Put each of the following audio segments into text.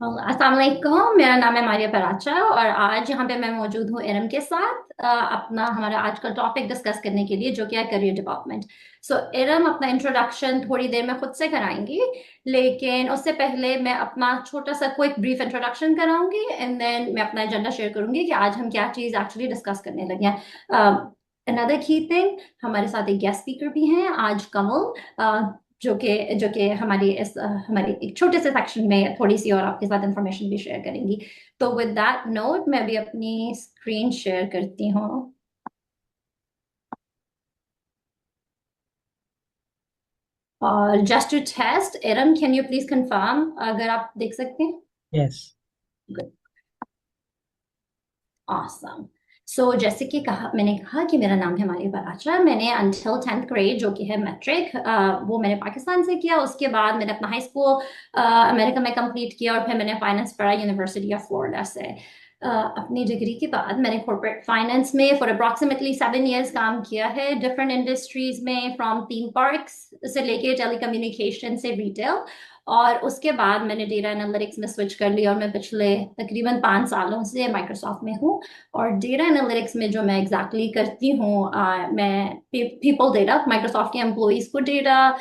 अस्सलाम वालेकुम। मेरा नाम है मारिया पराचा और आज यहाँ पे मैं मौजूद हूँ इरम के साथ अपना हमारा आज का टॉपिक डिस्कस करने के लिए, जो कि है करियर डेवलपमेंट। सो इरम अपना इंट्रोडक्शन थोड़ी देर में खुद से कराएंगी, लेकिन उससे पहले मैं अपना छोटा सा क्विक ब्रीफ इंट्रोडक्शन कराऊंगी एंड देन मैं अपना एजेंडा शेयर करूंगी कि आज हम क्या चीज़ एक्चुअली डिस्कस करने लगे हैं। अनदर की थिंग, हमारे साथ एक गेस्ट स्पीकर भी हैं आज, कमल, जो कि हमारी एक छोटे से सेक्शन में थोड़ी सी और आपके साथ इंफॉर्मेशन भी शेयर करेंगी। तो विद दैट नोट मैं भी अपनी स्क्रीन शेयर करती हूँ। और just to test, erm can you please confirm अगर आप देख सकते हैं? यस। गुड। ऑसम। सो जैसे कि मैंने कहा कि मेरा नाम है मारिया बराचा। मैंने अंटिल 10th ग्रेड, जो कि है मैट्रिक, वो मैंने पाकिस्तान से किया। उसके बाद मैंने अपना हाई स्कूल अमेरिका में कंप्लीट किया और फिर मैंने फाइनेंस पढ़ा यूनिवर्सिटी ऑफ फ्लोरिडा से। अपनी डिग्री के बाद मैंने कॉर्पोरेट फाइनेंस में फॉर अप्रॉक्सीमेटली 7 years काम किया है, डिफरेंट इंडस्ट्रीज में, फ्रॉम थीम पार्क्स से लेके टेलीकम्युनिकेशन से रिटेल। और उसके बाद मैंने डेटा एनालिटिक्स में स्विच कर लिया और मैं पिछले तकरीबन 5 सालों से माइक्रोसॉफ्ट में हूँ। और डेटा एनालिटिक्स में जो मैं एग्जैक्टली करती हूँ, मैं पीपल डेटा, माइक्रोसॉफ्ट के एम्प्लॉयज को data,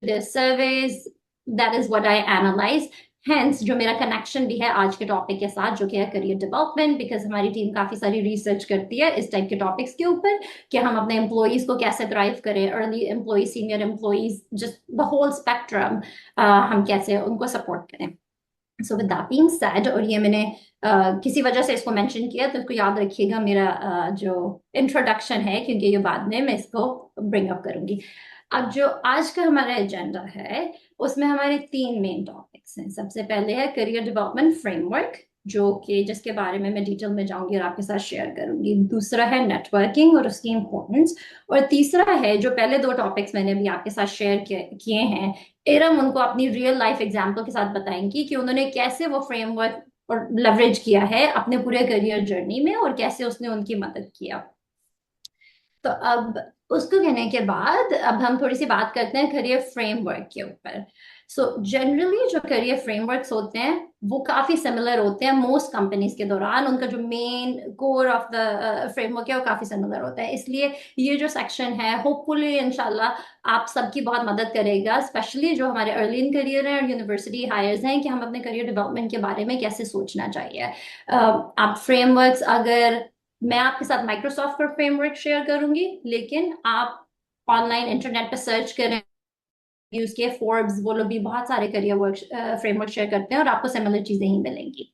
surveys, that is what I analyse. Hence जो मेरा कनेक्शन भी है आज के टॉपिक के साथ, जो कि है करियर डेवलपमेंट, बिकॉज हमारी टीम काफी सारी रिसर्च करती है इस टाइप के टॉपिक्स के ऊपर कि हम अपने एम्प्लॉयज को कैसे ड्राइव करें, early employees, senior employees, just the whole spectrum, हम कैसे उनको सपोर्ट करें। So with that being said, और ये मैंने किसी वजह से इसको मेंशन किया, तो इसको याद रखिएगा मेरा जो इंट्रोडक्शन है, क्योंकि ये बाद में मैं इसको ब्रिंग अप करूंगी। अब जो आज का हमारा एजेंडा है, उसमें हमारे 3 मेन टॉपिक्स हैं। सबसे पहले है करियर डेवलपमेंट फ्रेमवर्क, जो कि जिसके बारे में मैं डिटेल में जाऊंगी और आपके साथ शेयर करूंगी। दूसरा है नेटवर्किंग और उसकी इंपॉर्टेंस। और तीसरा है, जो पहले 2 टॉपिक्स मैंने भी आपके साथ शेयर किए हैं, एरम उनको अपनी रियल लाइफ एग्जाम्पल के साथ बताएंगी कि उन्होंने कैसे वो फ्रेमवर्क और लेवरेज किया है अपने पूरे करियर जर्नी में और कैसे उसने उनकी मदद किया। तो अब उसको कहने के बाद अब हम थोड़ी सी बात करते हैं करियर फ्रेमवर्क के ऊपर। सो जनरली जो करियर फ्रेमवर्क्स होते हैं वो काफी सिमिलर होते हैं मोस्ट कंपनीज के दौरान। उनका जो main core of the framework है वो काफी सिमिलर होता है। इसलिए ये जो सेक्शन है, होपफुली इंशाल्लाह आप सबकी बहुत मदद करेगा, स्पेशली जो हमारे अर्ली इन करियर हैं और यूनिवर्सिटी हायर्स हैं, कि हम अपने करियर डेवलपमेंट के बारे में कैसे सोचना चाहिए। आप फ्रेमवर्क्स, अगर मैं आपके साथ माइक्रोसॉफ्ट पर फ्रेमवर्क शेयर करूंगी, लेकिन आप ऑनलाइन इंटरनेट पर सर्च करें, यूज के फोर्ब्स, वो लोग भी बहुत सारे करियर वर्क फ्रेमवर्क शेयर करते हैं और आपको सिमिलर चीजें ही मिलेंगी।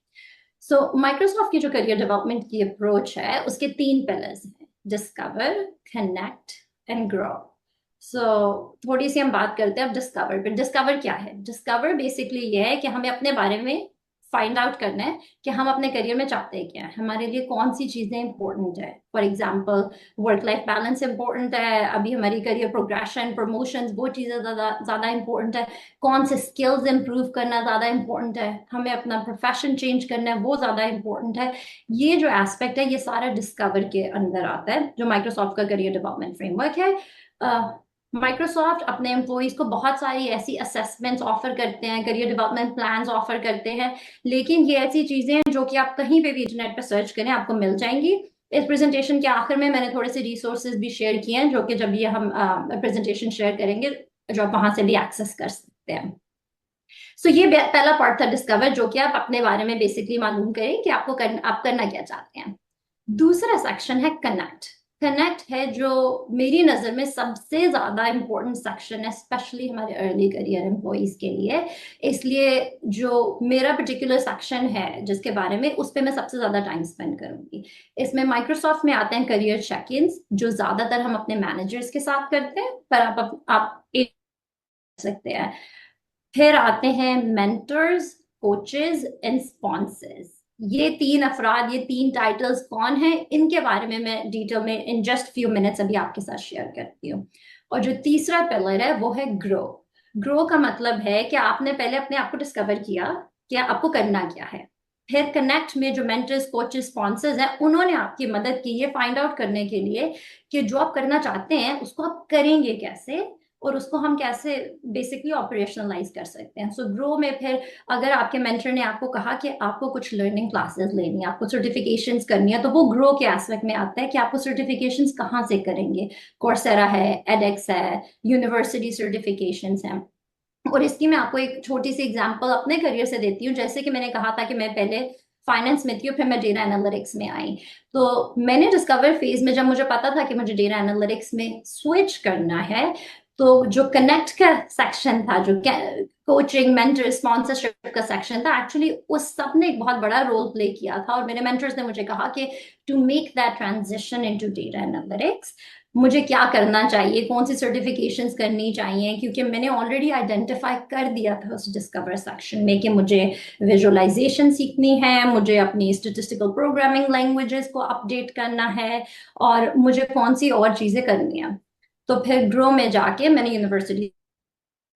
सो माइक्रोसॉफ्ट की जो करियर डेवलपमेंट की अप्रोच है, उसके 3 पिलर्स हैं: डिस्कवर, कनेक्ट एंड ग्रो। सो थोड़ी सी हम बात करते हैं अब डिस्कवर पे। डिस्कवर क्या है? डिस्कवर बेसिकली ये है कि हमें अपने बारे में फाइंड आउट करना है कि हम अपने करियर में चाहते हैं क्या है, हमारे लिए कौन सी चीजें इंपॉर्टेंट है। For example, work life balance important है, अभी हमारी करियर प्रोग्रेशन, प्रमोशंस, वो चीजें ज्यादा ज्यादा इंपॉर्टेंट है। कौन से स्किल्स इंप्रूव करना ज्यादा इंपॉर्टेंट है, हमें अपना प्रोफेशन चेंज करना है, वो ज्यादा इंपॉर्टेंट है। ये जो एस्पेक्ट है, ये सारा डिस्कवर के अंदर आता है, जो माइक्रोसॉफ्ट का करियर डेवलपमेंट फ्रेमवर्क है। माइक्रोसॉफ्ट अपने एम्प्लॉयज को बहुत सारी ऐसी असेसमेंट्स ऑफर करते हैं, करियर डेवलपमेंट प्लान्स ऑफर करते हैं, लेकिन ये ऐसी चीजें हैं जो कि आप कहीं पे भी इंटरनेट पर सर्च करें आपको मिल जाएंगी। इस प्रेजेंटेशन के आखिर में मैंने थोड़े से रिसोर्सेज भी शेयर किए हैं, जो कि जब ये हम प्रेजेंटेशन शेयर करेंगे, जो आप वहां से भी एक्सेस कर सकते हैं। सो ये पहला पार्ट था डिस्कवर, जो कि आप अपने बारे में बेसिकली मालूम करें कि आप करना क्या चाहते हैं। दूसरा सेक्शन है कनेक्ट। कनेक्ट है जो मेरी नजर में सबसे ज्यादा इंपॉर्टेंट सेक्शन है, स्पेशली हमारे अर्ली करियर एम्प्लॉयज के लिए। इसलिए जो मेरा पर्टिकुलर सेक्शन है जिसके बारे में, उस पर मैं सबसे ज्यादा टाइम स्पेंड करूंगी। इसमें माइक्रोसॉफ्ट में आते हैं करियर चेक इन, जो ज्यादातर हम अपने मैनेजर्स के साथ करते हैं, पर आप एक सकते हैं। फिर आते हैं मेंटर्स, कोचेस एंड स्पॉन्सर्स। ये 3 अफराद, ये 3 टाइटल्स कौन है, इनके बारे में मैं डिटेल में इन जस्ट फ्यू मिनट्स अभी आपके साथ शेयर करती हूँ। और जो तीसरा पिलर है वो है ग्रो। ग्रो का मतलब है कि आपने पहले अपने आप को डिस्कवर किया कि आपको करना क्या है। फिर कनेक्ट में जो मेंटर्स, कोचेस, स्पॉन्सर्स हैं, उन्होंने आपकी मदद की ये फाइंड आउट करने के लिए कि जो आप करना चाहते हैं उसको आप करेंगे कैसे, और उसको हम कैसे बेसिकली ऑपरेशनलाइज कर सकते हैं। सो ग्रो में फिर अगर आपके मेंटर ने आपको कहा कि आपको कुछ लर्निंग क्लासेस लेनी है, आपको सर्टिफिकेशंस करनी है, तो वो ग्रो के एस्पेक्ट में आता है कि आपको सर्टिफिकेशंस कहाँ से करेंगे। कोर्सेरा है, एडेक्स है, यूनिवर्सिटी सर्टिफिकेशंस हैं। और इसकी मैं आपको एक छोटी सी एग्जांपल अपने करियर से देती हूँ। जैसे कि मैंने कहा था कि मैं पहले फाइनेंस में थी और फिर मैं डेटा एनालिटिक्स में आई। तो मैंने डिस्कवर फेज में जब मुझे पता था कि मुझे डेटा एनालिटिक्स में स्विच करना है, तो जो कनेक्ट का सेक्शन था, जो कोचिंग मेंटर स्पॉन्सरशिप का सेक्शन था, एक्चुअली उस सब ने एक बहुत बड़ा रोल प्ले किया था। और मेरे मेंटर्स ने मुझे कहा कि to make that transition into data analytics मुझे क्या करना चाहिए, कौन सी सर्टिफिकेशंस करनी चाहिए, क्योंकि मैंने ऑलरेडी आइडेंटिफाई कर दिया था उस डिस्कवर सेक्शन में कि मुझे विजुअलाइजेशन सीखनी है, मुझे अपनी स्टैटिस्टिकल प्रोग्रामिंग लैंग्वेजेस को अपडेट करना है, और मुझे कौन सी और चीजें करनी है। तो फिर ग्रो में जाके मैंने यूनिवर्सिटी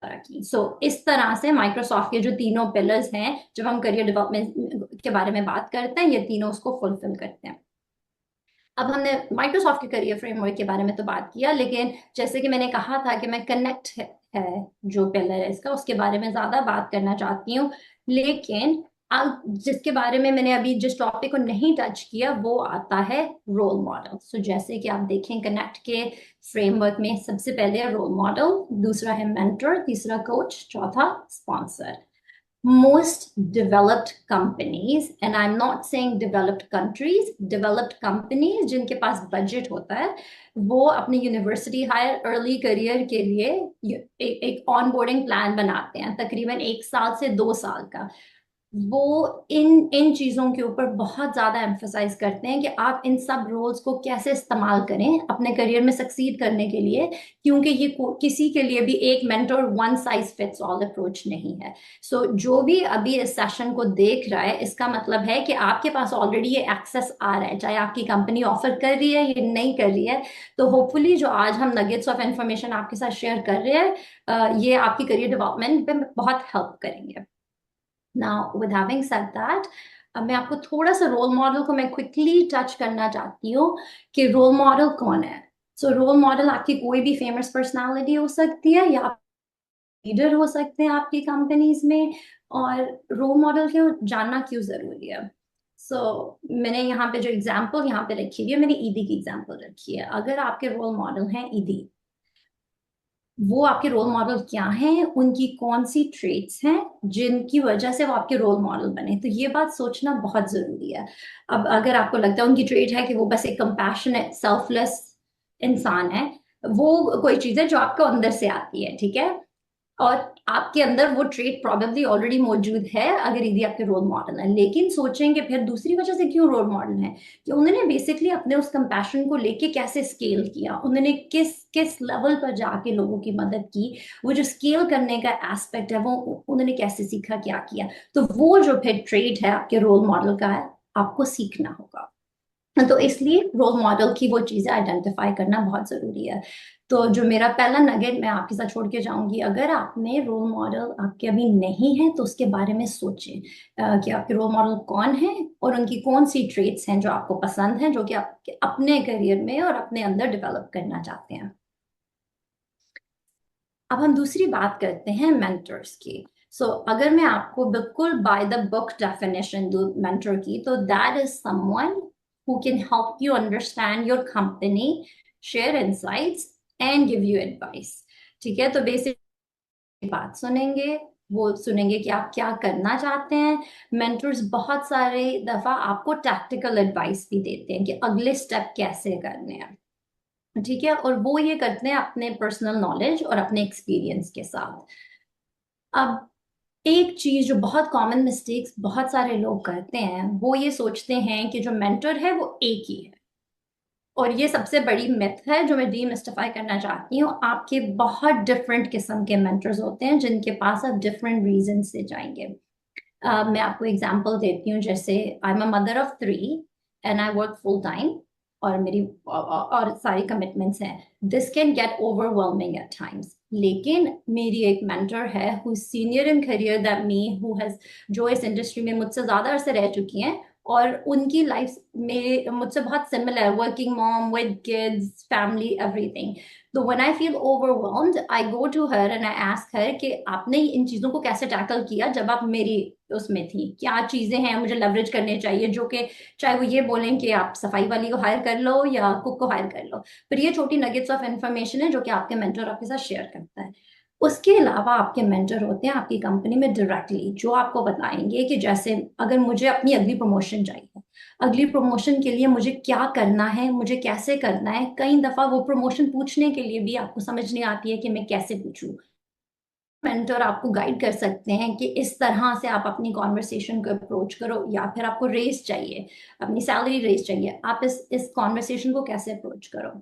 की। इस तरह से माइक्रोसॉफ्ट के जो तीनों पिलर्स हैं, जब हम करियर डेवलपमेंट के बारे में बात करते हैं, ये तीनों उसको फुलफिल करते हैं। अब हमने माइक्रोसॉफ्ट के करियर फ्रेमवर्क के बारे में तो बात किया, लेकिन जैसे कि मैंने कहा था कि मैं कनेक्ट है जो पिलर है इसका, उसके बारे में ज्यादा बात करना चाहती हूँ। लेकिन अब जिसके बारे में मैंने अभी जिस टॉपिक को नहीं टच किया वो आता है रोल मॉडल। जैसे कि आप देखें कनेक्ट के फ्रेमवर्क में सबसे पहले रोल मॉडल, दूसरा है मेंटर, तीसरा कोच, चौथा sponsor. Most developed companies, and I'm not saying developed countries, developed companies जिनके पास बजट होता है, वो अपने यूनिवर्सिटी हायर अर्ली करियर के लिए एक ऑनबोर्डिंग प्लान बनाते हैं, तकरीबन 1 साल से 2 साल का। वो इन इन चीजों के ऊपर बहुत ज्यादा एम्फोसाइज करते हैं कि आप इन सब रोल्स को कैसे इस्तेमाल करें अपने करियर में सक्सीड करने के लिए, क्योंकि ये किसी के लिए भी एक mentor one size fits all approach नहीं है। जो भी अभी इस सेशन को देख रहा है, इसका मतलब है कि आपके पास ऑलरेडी ये एक्सेस आ रहा है, चाहे आपकी कंपनी ऑफर कर रही है या नहीं कर रही है। तो होपफुली जो आज हम नगेट्स ऑफ इंफॉर्मेशन आपके साथ शेयर कर रहे हैं, ये आपकी करियर डेवलपमेंट पे बहुत हेल्प करेंगे। Now, with having said that, अब मैं आपको थोड़ा सा रोल मॉडल को मैं क्विकली टच करना चाहती हूँ कि रोल मॉडल कौन है। रोल मॉडल आपकी कोई भी फेमस पर्सनालिटी हो सकती है, या लीडर हो सकते हैं आपकी कंपनीज में। और रोल मॉडल को जानना क्यों जरूरी है? मैंने यहाँ पे जो एग्जाम्पल यहाँ पे रखी हुई है, मैंने ईदी की एग्जाम्पल रखी है। अगर आपके रोल मॉडल हैं ईदी, वो आपके रोल मॉडल क्या हैं, उनकी कौन सी ट्रेट्स हैं जिनकी वजह से वो आपके रोल मॉडल बने, तो ये बात सोचना बहुत जरूरी है। अब अगर आपको लगता है उनकी ट्रेट है कि वो बस एक कंपैशनेट सेल्फलेस इंसान है, वो कोई चीज है जो आपको अंदर से आती है, ठीक है, और आपके अंदर वो ट्रेट प्रॉबेबली ऑलरेडी मौजूद है अगर यदि आपके रोल मॉडल है। लेकिन सोचेंगे फिर दूसरी वजह से क्यों रोल मॉडल है, कि उन्होंने बेसिकली अपने उस कंपैशन को लेके कैसे स्केल किया, उन्होंने किस किस लेवल पर जाके लोगों की मदद की, वो जो स्केल करने का एस्पेक्ट है वो उन्होंने कैसे सीखा, क्या किया। तो वो जो फिर ट्रेट है आपके रोल मॉडल का है, आपको सीखना होगा। तो इसलिए रोल मॉडल की वो चीजें आइडेंटिफाई करना बहुत जरूरी है। तो जो मेरा पहला नगेट मैं आपके साथ छोड़ के जाऊंगी, अगर आपने रोल मॉडल आपके अभी नहीं है तो उसके बारे में सोचें कि आपके रोल मॉडल कौन है और उनकी कौन सी ट्रेट्स हैं जो आपको पसंद हैं, जो कि आप अपने करियर में और अपने अंदर डेवलप करना चाहते हैं। अब हम दूसरी बात करते हैं मेंटर्स की। अगर मैं आपको बिल्कुल बाय द बुक डेफिनेशन दूं मेंटर की, तो that is someone who can help you understand your company, share insights and give you advice। ठीक है, तो बेसिक बात सुनेंगे, वो सुनेंगे कि आप क्या करना चाहते हैं। मेंटर्स बहुत सारे दफा आपको टैक्टिकल एडवाइस भी देते हैं कि अगले स्टेप कैसे करने हैं, ठीक है, और वो ये करते हैं अपने पर्सनल नॉलेज और अपने एक्सपीरियंस के साथ। अब एक चीज जो बहुत कॉमन मिस्टेक्स बहुत सारे लोग करते हैं, वो ये सोचते हैं कि जो मेंटर है वो एक ही है। और ये सबसे बड़ी मिथ है जो मैं डीमिस्टिफाई करना चाहती हूँ। आपके बहुत डिफरेंट किस्म के मेंटर्स होते हैं जिनके पास आप डिफरेंट रीजन से जाएंगे। मैं आपको एग्जांपल देती हूँ। जैसे I am a mother of 3 and I work full time, और मेरी और सारी कमिटमेंट्स हैं। This can get overwhelming at times. लेकिन मेरी एक मेंटर है who senior in career that me, who has, जो इस इंडस्ट्री में मुझसे ज्यादा अरसे रह चुकी हैं, और उनकी लाइफ में मुझसे बहुत similar, working mom with kids, family, everything. तो when I feel overwhelmed I go to her and I ask her कि आपने इन चीजों को कैसे टैकल किया जब आप मेरी उसमें थी, क्या चीजें हैं मुझे लेवरेज करने चाहिए, जो कि चाहे वो ये बोलें कि आप सफाई वाली को हायर कर लो या कुक को हायर कर लो, पर ये छोटी नगेट्स ऑफ इंफॉर्मेशन है जो कि आपके मेंटर आपके साथ शेयर करता है। उसके अलावा आपके मेंटर होते हैं आपकी कंपनी में डायरेक्टली, जो आपको बताएंगे कि जैसे अगर मुझे अपनी अगली प्रमोशन चाहिए, अगली प्रमोशन के लिए मुझे क्या करना है, मुझे कैसे करना है। कई दफा वो प्रमोशन पूछने के लिए भी आपको समझ नहीं आती है कि मैं कैसे पूछूं। मेंटर आपको गाइड कर सकते हैं कि इस तरह से आप अपनी कॉन्वर्सेशन को अप्रोच करो, या फिर आपको रेस चाहिए, अपनी सैलरी रेस चाहिए, आप इस कॉन्वर्सेशन को कैसे अप्रोच करो।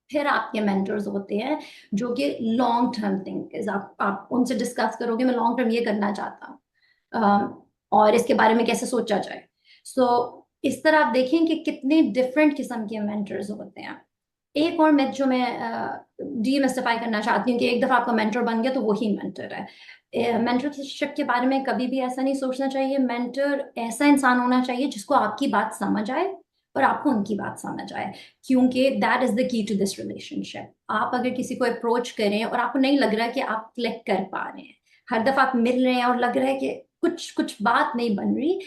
फिर आपके मेंटर्स होते हैं जो कि लॉन्ग टर्म थिंकर्स, आप उनसे डिस्कस करोगे मैं लॉन्ग टर्म ये करना चाहता हूँ, और इसके बारे में कैसे सोचा जाए। सो इस तरह आप देखें कि कितने डिफरेंट किस्म के मेंटर्स होते हैं। एक और मिथ जो मैं डीमिस्टिफाई करना चाहती हूँ कि एक दफा आपका मेंटर बन गया तो वही मेंटर है। मेंटरशिप के बारे में कभी भी ऐसा नहीं सोचना चाहिए। मेंटर ऐसा इंसान होना चाहिए जिसको आपकी बात समझ आए और आपको उनकी बात समझ आए, क्योंकि that is the key to this relationship. आप अगर किसी को अप्रोच करें और आपको नहीं लग रहा कि आप क्लिक कर पा रहे हैं, हर दफा आप मिल रहे हैं और लग रहा है कि कुछ कुछ बात नहीं बन रही,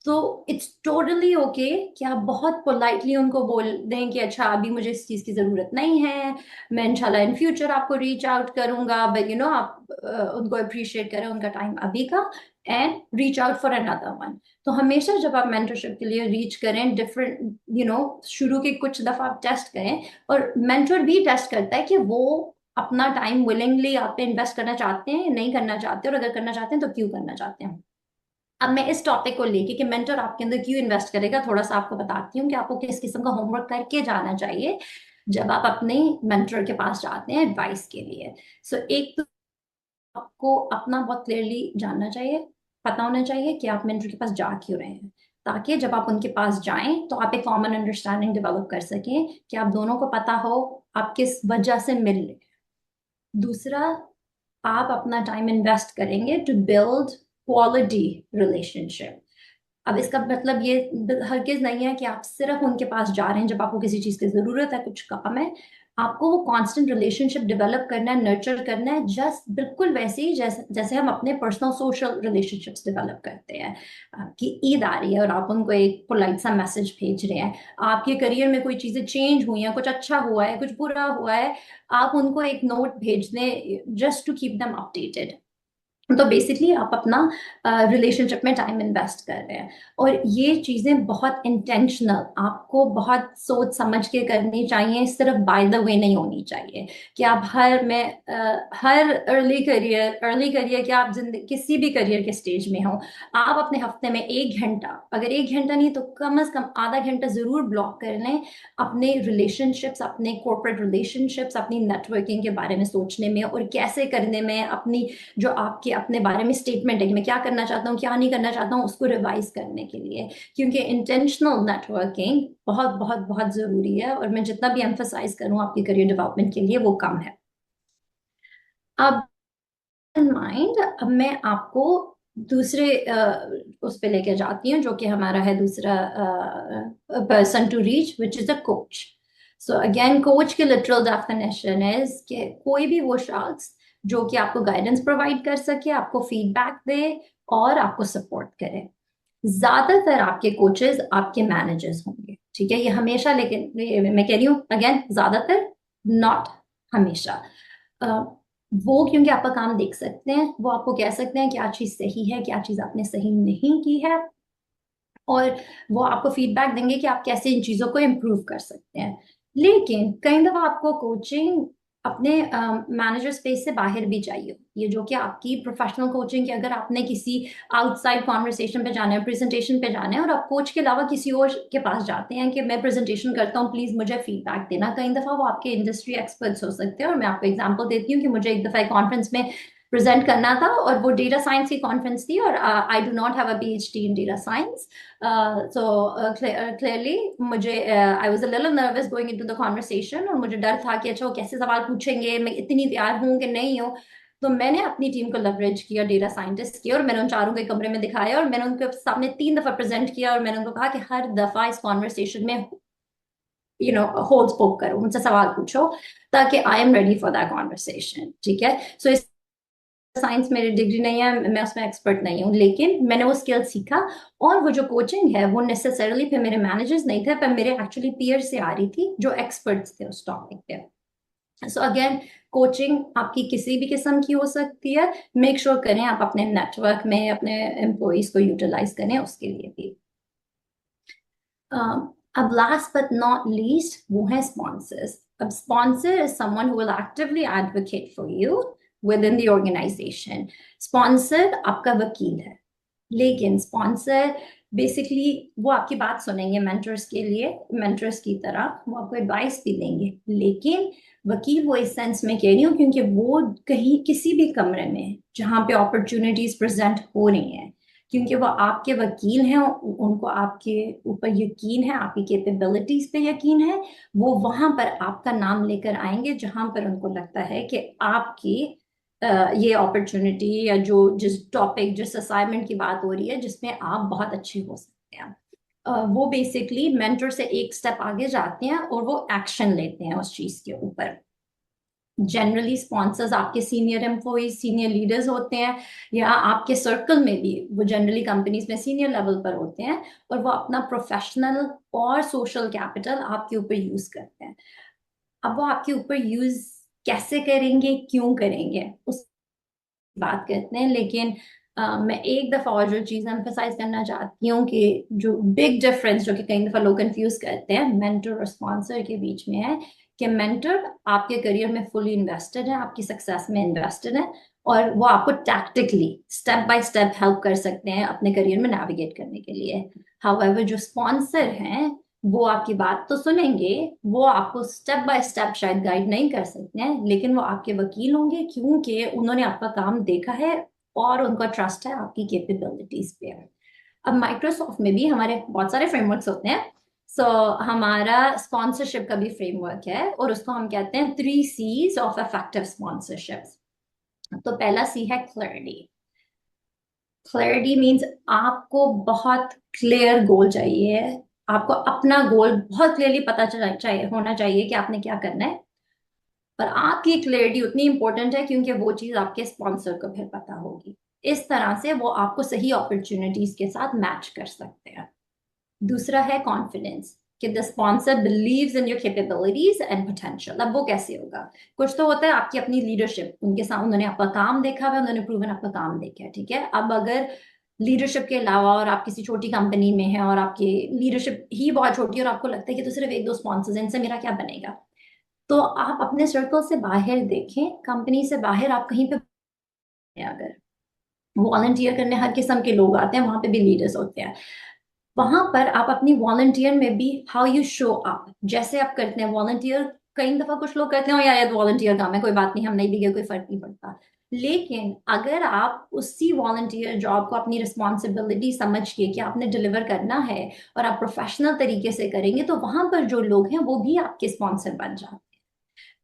तो इट्स टोटली ओके कि आप बहुत पोलाइटली उनको बोल दें कि अच्छा अभी मुझे इस चीज की जरूरत नहीं है, मैं इंशाल्लाह इन फ्यूचर आपको रीच आउट करूंगा, बट आप उनको अप्रिशिएट करें उनका टाइम अभी का, and reach out for another one. तो हमेशा जब आप मेंटरशिप के लिए रीच करें, डिफरेंट शुरू के कुछ दफा आप टेस्ट करें, और मेंटर भी टेस्ट करता है कि वो अपना टाइम विलिंगली आप पे इन्वेस्ट करना चाहते हैं, नहीं करना चाहते, और अगर करना चाहते हैं तो क्यों करना चाहते हैं। अब मैं इस टॉपिक को लेके कि मेंटर आपके अंदर क्यों इन्वेस्ट करेगा थोड़ा सा आपको बताती हूँ कि आपको किस किस्म का होमवर्क करके जाना चाहिए जब आप अपने मेंटर के पास जाते हैं एडवाइस के लिए। सो एक तो आपको अपना बहुत क्लियरली जानना चाहिए, पता होना चाहिए कि आप मेंटर के पास जा क्यों रहे हैं, ताकि जब आप उनके पास जाएं तो आप एक कॉमन अंडरस्टैंडिंग डेवलप कर सकें कि आप दोनों को पता हो आप किस वजह से मिल रहे हैं। दूसरा, आप अपना टाइम इन्वेस्ट करेंगे टू बिल्ड क्वालिटी रिलेशनशिप। अब इसका मतलब ये हरगिज नहीं है कि आप सिर्फ उनके पास जा रहे हैं जब आपको किसी चीज की जरूरत है, कुछ काम है। आपको वो कांस्टेंट रिलेशनशिप डेवलप करना है, नर्चर करना है, जस्ट बिल्कुल वैसे ही जैसे जैसे हम अपने पर्सनल सोशल रिलेशनशिप्स डेवलप करते हैं। आपकी ईद आ रही है और आप उनको एक पोलाइट सा मैसेज भेज रहे हैं, आपके करियर में कोई चीजें चेंज हुई हैं, कुछ अच्छा हुआ है, कुछ बुरा हुआ है, आप उनको एक नोट भेज दें just to keep them updated. तो बेसिकली आप अपना रिलेशनशिप में टाइम इन्वेस्ट कर रहे हैं। और ये चीजें बहुत इंटेंशनल, आपको बहुत सोच समझ के करनी चाहिए, सिर्फ बाय द वे नहीं होनी चाहिए कि आप हर अर्ली करियर के आप जिंदगी किसी भी करियर के स्टेज में हो, आप अपने हफ्ते में 1 घंटा, अगर 1 घंटा नहीं तो कम से कम आधा घंटा जरूर ब्लॉक कर लें अपने रिलेशनशिप्स, अपने कॉर्पोरेट रिलेशनशिप्स, अपनी नेटवर्किंग के बारे में सोचने में और कैसे करने में, अपनी जो आपके अपने बारे में स्टेटमेंट है कि मैं क्या करना चाहता हूँ क्या नहीं करना चाहता हूँ उसको रिवाइज करने के लिए। क्योंकि इंटेंशनल नेटवर्किंग बहुत बहुत बहुत जरूरी है, और मैं जितना भी एम्फसाइज करूँ आपकी करियर डेवलपमेंट के लिए वो कम है। अब माइंड, अब मैं आपको दूसरे उस पे लेके जाती हूँ जो कि हमारा है दूसरा person to reach, which is a coach. So again coach की लिटरल डेफिनेशन इज कि कोई भी वो शख्स जो कि आपको गाइडेंस प्रोवाइड कर सके, आपको फीडबैक दे और आपको सपोर्ट करे। ज्यादातर आपके कोचेस आपके मैनेजर्स होंगे, ठीक है, ये हमेशा, लेकिन मैं कह रही हूँ अगेन ज्यादातर, नॉट हमेशा। अ, वो क्योंकि आपका काम देख सकते हैं, वो आपको कह सकते हैं क्या चीज सही है, क्या चीज आपने सही नहीं की है, और वो आपको फीडबैक देंगे कि आप कैसे इन चीजों को इम्प्रूव कर सकते हैं। लेकिन कई दफा आपको कोचिंग अपने मैनेजर स्पेस से बाहर भी चाहिए, ये जो कि आपकी प्रोफेशनल कोचिंग, कि अगर आपने किसी आउटसाइड कॉन्वर्सेशन पे जाना है, प्रेजेंटेशन पे जाना है, और आप कोच के अलावा किसी और के पास जाते हैं कि मैं प्रेजेंटेशन करता हूँ प्लीज मुझे फीडबैक देना, कई दफा वो आपके इंडस्ट्री एक्सपर्ट्स हो सकते हैं। और मैं आपको एग्जांपल देती हूँ कि मुझे एक दफा कॉन्फ्रेंस में प्रेजेंट करना था और वो डेटा साइंस की कॉन्फ्रेंस थी, और I do not have a PhD in data science. So clearly मुझे I was a little nervous going into the conversation, और मुझे डर था कि अच्छा वो कैसे सवाल पूछेंगे, मैं इतनी तैयार हूँ कि नहीं हूँ। तो मैंने अपनी टीम को लेवरेज किया, डेटा साइंटिस्ट किया, और मैंने उन चारों को एक कमरे में दिखाया और मैंने उनके सामने 3 दफा प्रेजेंट किया और मैंने उनको कहा कि हर दफा इस कॉन्वर्सेशन में होल्ड स्पोक करो, मुझसे सवाल पूछो, ताकि I am ready for that conversation. ठीक है, सो इस साइंस मेरी डिग्री नहीं है, मैं उसमें एक्सपर्ट नहीं हूँ, लेकिन मैंने वो स्किल सीखा। और वो जो कोचिंग है वो नेसेसरली फिर मेरे मैनेजर्स नहीं थे, पर मेरे एक्चुअली पीयर से आ रही थी जो एक्सपर्ट्स थे उस टॉपिक पे। सो अगेन, कोचिंग आपकी किसी भी किस्म की हो सकती है। मेक श्योर करें आप अपने नेटवर्क में अपने एम्प्लॉइज को यूटिलाइज करें उसके लिए भी। अब लास्ट बट नॉट लीस्ट वो है स्पॉन्सर्स। अब sponsor is someone who will actively advocate for you with in the organization. Sponsor आपका वकील है, लेकिन स्पॉन्सर बेसिकली वो आपकी बात सुनेंगे मेंटर्स के लिए, मेंटर्स की तरह वो आपको एडवाइस भी देंगे। लेकिन वकील वो इस सेंस में कह रही हूँ क्योंकि वो कहीं किसी भी कमरे में जहाँ पे अपॉर्चुनिटीज प्रेजेंट हो रही हैं, क्योंकि वो आपके वकील हैं, उनको आपके ऊपर यकीन है, आपकी कैपेबिलिटीज पे यकीन है, वो वहां पर आपका नाम लेकर आएंगे जहां पर उनको लगता है कि आपकी ये अपॉर्चुनिटी या जो जिस टॉपिक जिस असाइनमेंट की बात हो रही है जिसमें आप बहुत अच्छे हो सकते हैं। वो बेसिकली मेंटर से एक स्टेप आगे जाते हैं और वो एक्शन लेते हैं उस चीज के ऊपर। जनरली स्पॉन्सर्स आपके सीनियर एम्प्लॉइज, सीनियर लीडर्स होते हैं, या आपके सर्कल में भी वो जनरली कंपनीज में सीनियर लेवल पर होते हैं, और वो अपना प्रोफेशनल और सोशल कैपिटल आपके ऊपर यूज करते हैं। अब वो आपके ऊपर यूज कैसे करेंगे, क्यों करेंगे, उस बात करते हैं। लेकिन मैं एक दफा और जो चीज एम्फेसाइज करना चाहती हूँ कि जो बिग डिफरेंस जो कि कई दफा लोग कंफ्यूज करते हैं मेंटर और स्पॉन्सर के बीच में है कि मेंटर आपके करियर में फुली इन्वेस्टेड है, आपकी सक्सेस में इन्वेस्टेड है, और वो आपको tactically step by step help कर सकते हैं अपने करियर में नेविगेट करने के लिए। हाउएवर जो स्पॉन्सर हैं वो आपकी बात तो सुनेंगे, वो आपको स्टेप बाय स्टेप शायद गाइड नहीं कर सकते हैं, लेकिन वो आपके वकील होंगे क्योंकि उन्होंने आपका काम देखा है और उनका ट्रस्ट है आपकी कैपेबिलिटीज पे। अब माइक्रोसॉफ्ट में भी हमारे बहुत सारे फ्रेमवर्क्स होते हैं। सो हमारा स्पॉन्सरशिप का भी फ्रेमवर्क है और उसको हम कहते हैं 3 C's ऑफ इफेक्टिव स्पॉन्सरशिप। तो पहला सी है क्लैरिटी। क्लैरिटी मीन्स आपको बहुत क्लियर गोल चाहिए, आपको अपना गोल बहुत क्लियरली पता चला चाहिए होना चाहिए कि आपने क्या करना है। पर आपकी क्लैरिटी उतनी इंपॉर्टेंट है क्योंकि वो चीज आपके स्पॉन्सर को फिर पता होगी। इस तरह से वो आपको सही अपॉर्चुनिटीज के साथ मैच कर सकते हैं। दूसरा है कॉन्फिडेंस, कि the sponsor believes in your capabilities and potential. अब वो कैसे होगा? कुछ तो होता है आपकी अपनी लीडरशिप, उनके साथ उन्होंने आपका काम देखा हुआ, उन्होंने प्रूवन आपका काम देखा है। ठीक है, अब अगर लीडरशिप के अलावा और आप किसी छोटी कंपनी में हैं और आपकी लीडरशिप ही बहुत छोटी है और आपको लगता है कि तो सिर्फ एक दो स्पॉन्सर्स हैं, इनसे मेरा क्या बनेगा, तो आप अपने सर्कल से बाहर देखें, कंपनी से बाहर आप कहीं पे अगर वॉलंटियर करने हर किस्म के लोग आते हैं, वहां पे भी लीडर्स होते हैं। वहां पर आप अपनी वॉलंटियर में भी हाउ यू शो अप, जैसे आप करते हैं वॉलंटियर। कई दफा कुछ लोग कहते हैं यार ये वॉलंटियर काम है, कोई बात नहीं, हम नहीं भी गए, कोई फर्क नहीं पड़ता। लेकिन अगर आप उसी वॉलंटियर जॉब को अपनी रिस्पॉन्सिबिलिटी समझ के कि आपने डिलीवर करना है और आप प्रोफेशनल तरीके से करेंगे, तो वहां पर जो लोग हैं वो भी आपके स्पॉन्सर बन जाते हैं।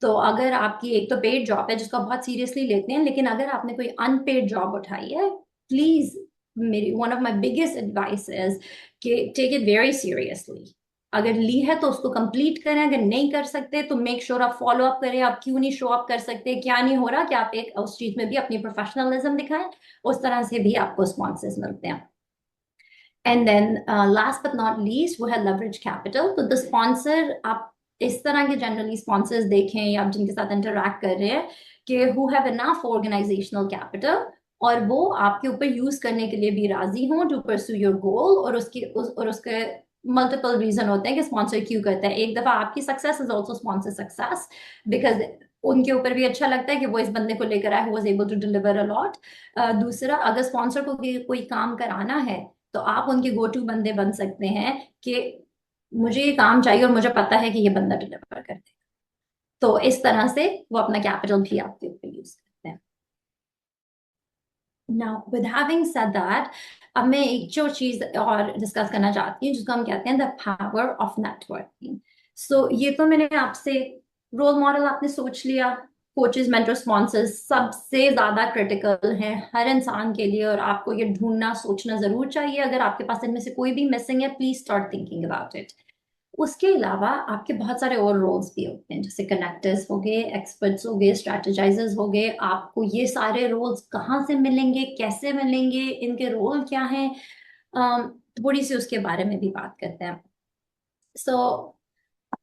तो अगर आपकी एक तो पेड जॉब है जिसको आप बहुत सीरियसली लेते हैं, लेकिन अगर आपने कोई अनपेड जॉब उठाई है, प्लीज, मेरी one of my biggest advice is कि टेक इट वेरी सीरियसली। अगर ली है तो उसको कंप्लीट करें, अगर नहीं कर सकते तो मेक श्योर आप फॉलो अप करें, आप क्यों नहीं शो अप कर सकते, क्या नहीं हो रहा, कि आप एक उस चीज में भी अपनी प्रोफेशनलिज्म दिखाएं। उस तरह से भी आपको स्पॉन्सर्स मिलते हैं। And then last but not least वो है लेवरेज कैपिटल। तो द स्पॉन्सर, आप इस तरह के जनरली स्पॉन्सर्स देखें या आप जिनके साथ इंटरेक्ट कर रहे हैं कि who have enough organizational capital, और वो आपके ऊपर यूज करने के लिए भी राजी हों टू परस्यू योर गोल। और उसके मल्टीपल रीजन होते हैं कि स्पॉन्सर क्यों करता है। एक दफा आपकी success is also sponsor success, because उनके ऊपर भी अच्छा लगता है कि वो इस बंदे को लेकर आए, who was able to deliver a lot. दूसरा, अगर स्पॉन्सर को कोई काम कराना है तो आप उनके गो टू बंदे बन सकते हैं कि मुझे ये काम चाहिए और मुझे पता है कि ये बंदा डिलीवर कर दे। तो इस तरह से वो अपना कैपिटल भी आपके ऊपर यूज करते हैं। Now with having said that, अब मैं एक जो चीज और डिस्कस करना चाहती हूँ जिसको हम कहते हैं द पावर ऑफ नेटवर्किंग। सो ये तो मैंने आपसे रोल मॉडल आपने सोच लिया, कोचेस मेंटर स्पॉन्सर्स सबसे ज्यादा क्रिटिकल हैं हर इंसान के लिए, और आपको ये ढूंढना सोचना जरूर चाहिए। अगर आपके पास इनमें से कोई भी मिसिंग है, please start thinking about it. उसके अलावा आपके बहुत सारे और रोल्स भी होते हैं, जैसे कनेक्टर्स हो गए, एक्सपर्ट्स हो गए, स्ट्रेटेजाइजर्स हो गए। आपको ये सारे रोल्स कहाँ से मिलेंगे, कैसे मिलेंगे, इनके रोल क्या हैं, थोड़ी सी उसके बारे में भी बात करते हैं। सो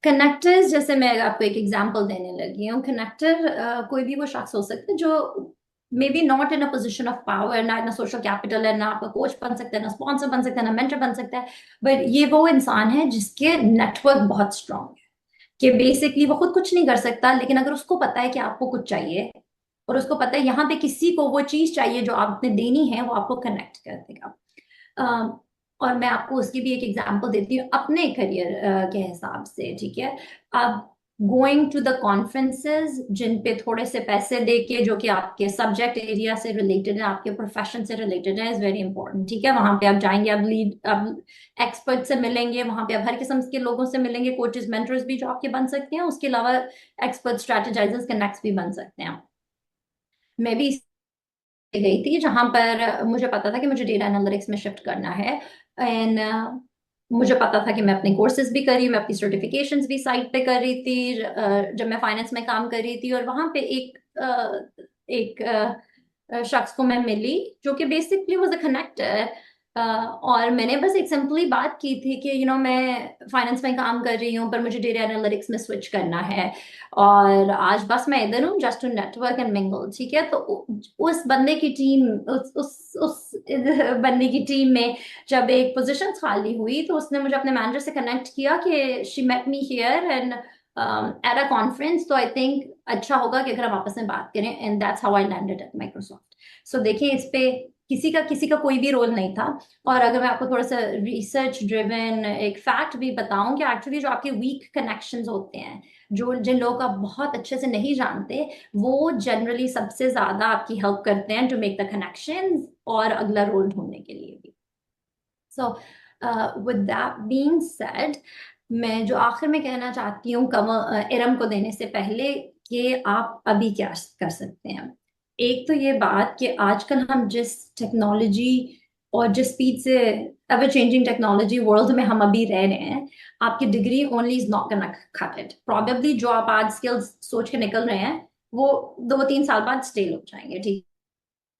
कनेक्टर्स, जैसे मैं आपको एक एग्जांपल देने लगी हूँ। कनेक्टर कोई भी वो शख्स हो सकता है जो may be not in a position of power, ना इतना सोशल कैपिटल है, ना आपका कोच बन सकता है, ना स्पॉन्सर बन सकता है, ना मेंटर बन सकता है, बट ये वो इंसान है जिसके नेटवर्क बहुत स्ट्रांग है, कि बेसिकली वो खुद कुछ नहीं कर सकता, लेकिन अगर उसको पता है कि आपको कुछ चाहिए, और उसको पता है यहाँ पे किसी को वो चीज चाहिए जो आपने देनी है, वो आपको कनेक्ट कर देगा। और मैं आपको उसकी भी एक एग्जांपल देती हूँ अपने करियर के हिसाब से, ठीक है। अब गोइंग टू द कॉन्फ्रेंसेस जिन पे थोड़े से पैसे देके, जो कि आपके सब्जेक्ट एरिया से रिलेटेड है, आपके प्रोफेशन से रिलेटेड है, इज वेरी इंपॉर्टेंट, ठीक है। वहां पे आप जाएंगे, आप एक्सपर्ट से मिलेंगे, वहां पे आप हर किस्म के लोगों से मिलेंगे, कोचेस मेंटर्स भी जो आपके बन सकते हैं, उसके अलावा एक्सपर्ट स्ट्रेटेजाइजर्स कनेक्ट्स भी बन सकते हैं। मैं भी गई थी जहां पर मुझे पता था कि मुझे डेटा एनालिटिक्स में शिफ्ट करना है, एंड मुझे पता था कि मैं अपने कोर्सेज भी कर रही, मैं अपनी सर्टिफिकेशंस भी साइट पे कर रही थी, जब मैं फाइनेंस में काम कर रही थी। और वहां पे एक शख्स को मैं मिली जो कि बेसिकली वाज अ कनेक्टर, और मैंने बस एक सिंपली बात की थी कि मैं फाइनेंस में काम कर रही हूँ, पर मुझे डेटा एनालिटिक्स में स्विच करना है, और आज बस मैं इधर हूँ just to network and mingle, ठीक है। तो उस बंदे की टीम, उस बंदे की टीम में जब एक पोजीशन खाली हुई, तो उसने मुझे अपने मैनेजर से कनेक्ट किया कि she met me here and at a conference, तो आई थिंक अच्छा होगा कि अगर हम आपस में बात करें, and that's how I landed at Microsoft. So देखिए, इस पे किसी का कोई भी रोल नहीं था। और अगर मैं आपको थोड़ा सा रिसर्च ड्रिवन एक फैक्ट भी बताऊं, कि एक्चुअली जो आपके वीक कनेक्शंस होते हैं, जो जिन लोग आप बहुत अच्छे से नहीं जानते, वो जनरली सबसे ज्यादा आपकी हेल्प करते हैं टू मेक द कनेक्शंस और अगला रोल ढूंढने के लिए भी। सो विद दैट बीइंग सेड, मैं जो आखिर में कहना चाहती हूँ इरम को देने से पहले, कि आप अभी क्या कर सकते हैं। एक तो ये बात कि आजकल हम जिस टेक्नोलॉजी और जिस स्पीड से एवर चेंजिंग टेक्नोलॉजी वर्ल्ड में हम अभी रह रहे हैं, आपकी degree only is not gonna cut it. Probably जो आप आज स्किल्स सोच के निकल रहे हैं, वो 2-3 साल बाद स्टेल हो जाएंगे, ठीक,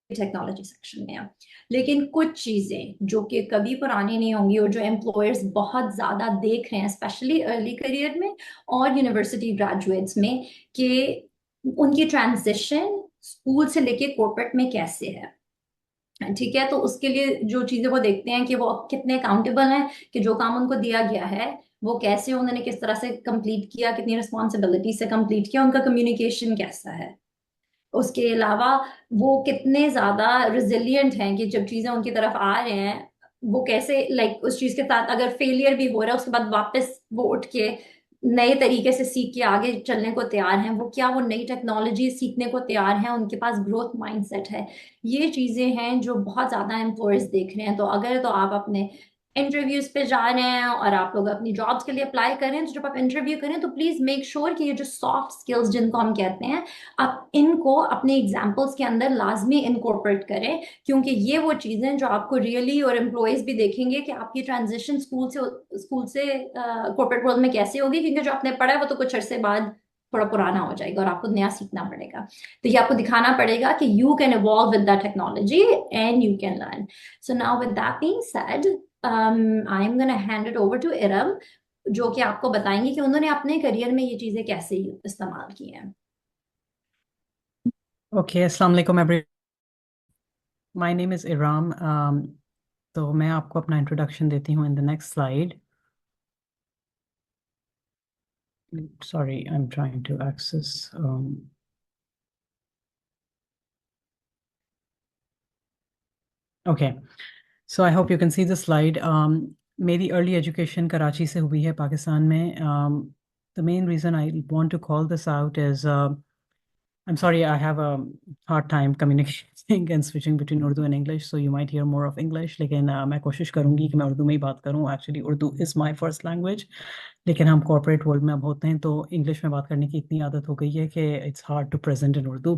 टेक्नोलॉजी सेक्शन में है। लेकिन कुछ चीजें जो कि कभी पुरानी नहीं होंगी, और जो एम्प्लॉयर्स बहुत ज्यादा देख रहे हैं, स्पेशली अर्ली करियर में और यूनिवर्सिटी ग्रेजुएट्स में, कि उनकी ट्रांजिशन स्कूल से लेके कॉर्पोरेट में कैसे है, ठीक है। तो उसके लिए जो चीजें वो देखते हैं कि वो कितने अकाउंटेबल हैं, कि जो काम उनको दिया गया है वो कैसे उन्होंने किस तरह से कंप्लीट किया, कितनी रिस्पॉन्सिबिलिटी से कंप्लीट किया, उनका कम्युनिकेशन कैसा है। उसके अलावा वो कितने ज्यादा रिजिलियंट हैं, कि जब चीजें उनकी तरफ आ रहे हैं, वो कैसे लाइक उस चीज के साथ अगर फेलियर भी हो रहा है, उसके बाद वापस वो उठ के नए तरीके से सीख के आगे चलने को तैयार हैं, वो क्या वो नई टेक्नोलॉजी सीखने को तैयार हैं, उनके पास ग्रोथ माइंडसेट है। ये चीजें हैं जो बहुत ज्यादा एम्प्लॉयर्स देख रहे हैं। तो अगर तो आप अपने इंटरव्यूज पे जा रहे हैं और आप लोग अपनी जॉब्स के लिए अप्लाई कर रहे हैं, तो जब आप इंटरव्यू करें, तो प्लीज मेक श्योर कि ये जो सॉफ्ट स्किल्स जिनको हम कहते हैं, आप इनको अपने एग्जाम्पल्स के अंदर लाजमी इनकॉर्पोरेट करें, क्योंकि ये वो चीजें जो आपको रियली और एम्प्लॉयज भी देखेंगे कि आपकी ट्रांजिशन स्कूल से कॉर्पोरेट वर्ल्ड में कैसे होगी, क्योंकि जो आपने पढ़ा है वो तो कुछ अरसे बाद थोड़ा पुराना हो जाएगा और आपको नया सीखना पड़ेगा। तो ये आपको दिखाना पड़ेगा कि you can evolve with the technology and you can learn. So now with that being said, I am gonna hand it over to Iram, जो कि आपको बताएंगे कि उन्होंने अपने करियर में ये चीजें कैसे इस्तेमाल की हैं। ओके, अस्सलाम वालेकुम every. My name is Iram. तो मैं आपको अपना इंट्रोडक्शन देती हूँ in the next slide. Sorry, I am trying to access. Okay, so I hope you can see the slide. मेरी अर्ली एजुकेशन कराची से हुई है, पाकिस्तान में। The main reason I want to call this out is I'm sorry, I have a hard time communicating and switching between Urdu and English, so you might hear more of English. लेकिन मैं कोशिश करूंगी कि मैं उर्दू में ही बात करूं. Actually, Urdu is my first language. लेकिन हम कॉर्पोरेट वर्ल्ड में अब होते हैं तो इंग्लिश में बात करने की इतनी आदत हो गई है कि it's hard to present in Urdu.